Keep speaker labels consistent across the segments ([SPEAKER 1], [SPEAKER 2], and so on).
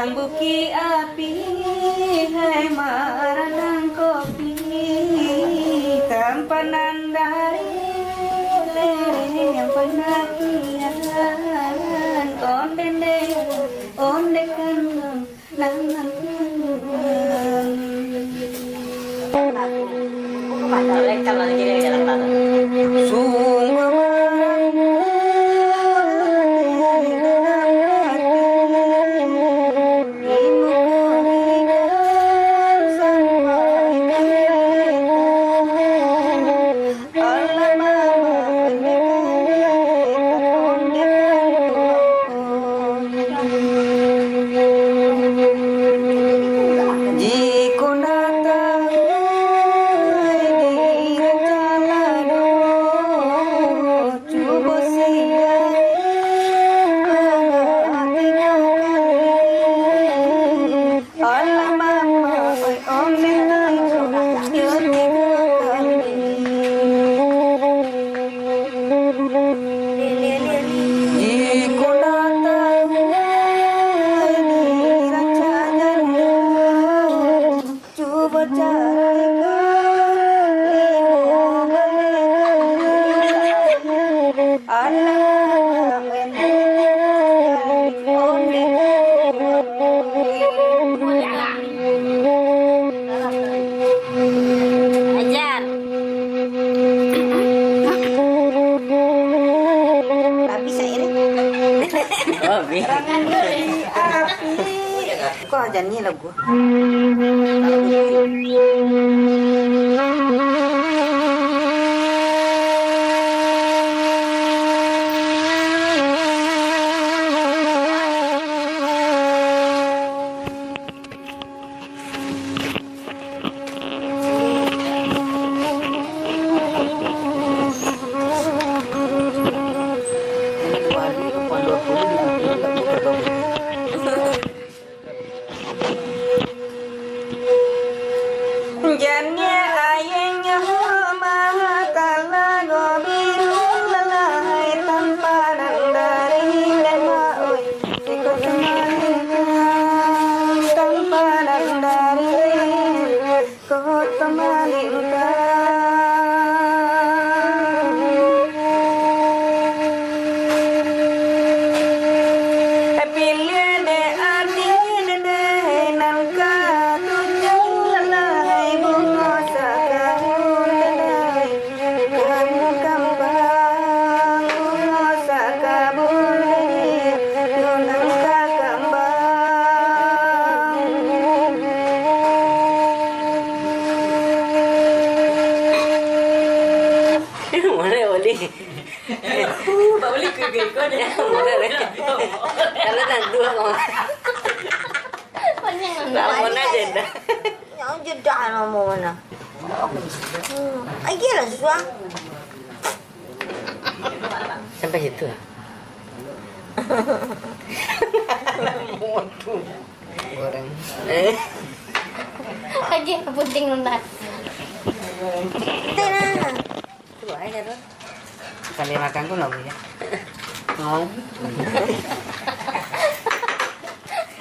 [SPEAKER 1] Buki api hai marang kopi tanpa nandari yang pernah kian onde kan nangan kok ajannya lagu karena tentu mau mana jeda yang jeda mau mana aja lah suah sampai situ waduh goreng
[SPEAKER 2] aja penting nundak
[SPEAKER 1] tenang coba aja dong kali makan tuh nggak punya mau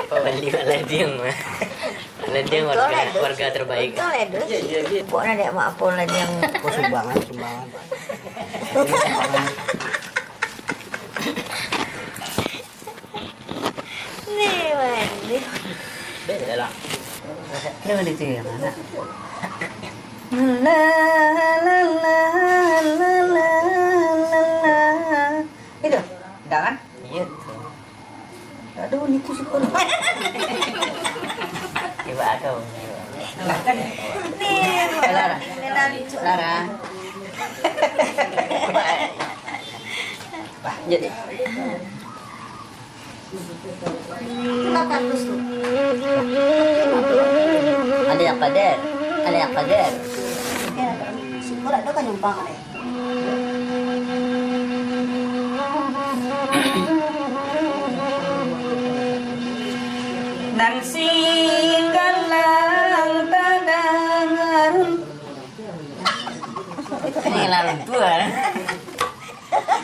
[SPEAKER 2] Bali Maladiang mah. Maladiang warga terbaik.
[SPEAKER 1] Betul ya, Dus. Pokoknya dia maaf pun lagi yang
[SPEAKER 3] Sumbangan.
[SPEAKER 1] nih, Wendy.
[SPEAKER 2] Beda lah.
[SPEAKER 3] Ini mana itu yang mana?
[SPEAKER 1] La la la la la la la. Itu,
[SPEAKER 3] Enggak kan?
[SPEAKER 2] Iya.
[SPEAKER 3] Aduh, itu sih pun.
[SPEAKER 2] Coba aku.
[SPEAKER 3] Lah kan?
[SPEAKER 1] nih,
[SPEAKER 3] Lara.
[SPEAKER 1] ini lucu.
[SPEAKER 3] Lara. Wah, jadi.
[SPEAKER 1] Kenapa terus tuh?
[SPEAKER 3] Ada yang pader.
[SPEAKER 1] Si Murad itu kan nyumbang ya.
[SPEAKER 3] Nang singgalang tadangarun.
[SPEAKER 2] Ini runtuh.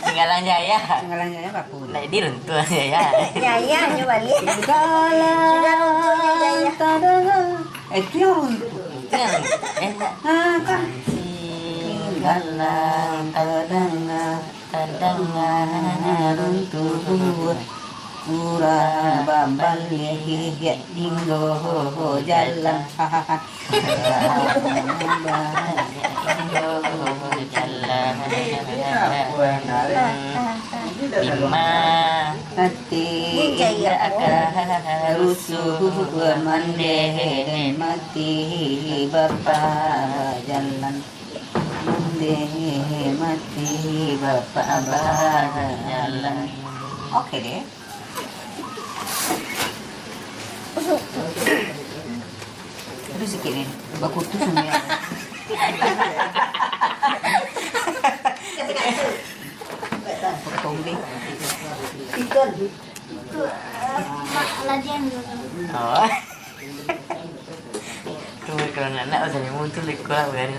[SPEAKER 2] Singgalang Jaya.
[SPEAKER 3] Singgalangnya ya Pak Pun.
[SPEAKER 2] Nah, ini runtuh Jaya.
[SPEAKER 1] Yaya nyoba lihat.
[SPEAKER 3] Singgalang tadangarun. Itu yang runtuh.
[SPEAKER 2] Itu yang enak.
[SPEAKER 3] Nah, kan.
[SPEAKER 2] Singgalang terdengar
[SPEAKER 3] Runtuh. Murah bambal lehi dinggo jalan hahaha
[SPEAKER 2] lima
[SPEAKER 3] nanti akan rusuh mandeh mati bapak jalan mandeh mati bapak jalan. Oke deh. Aduh segini, baku tuh semua. Potong deh.
[SPEAKER 2] oh tuh kalau anak udah muncul di sekolah kan.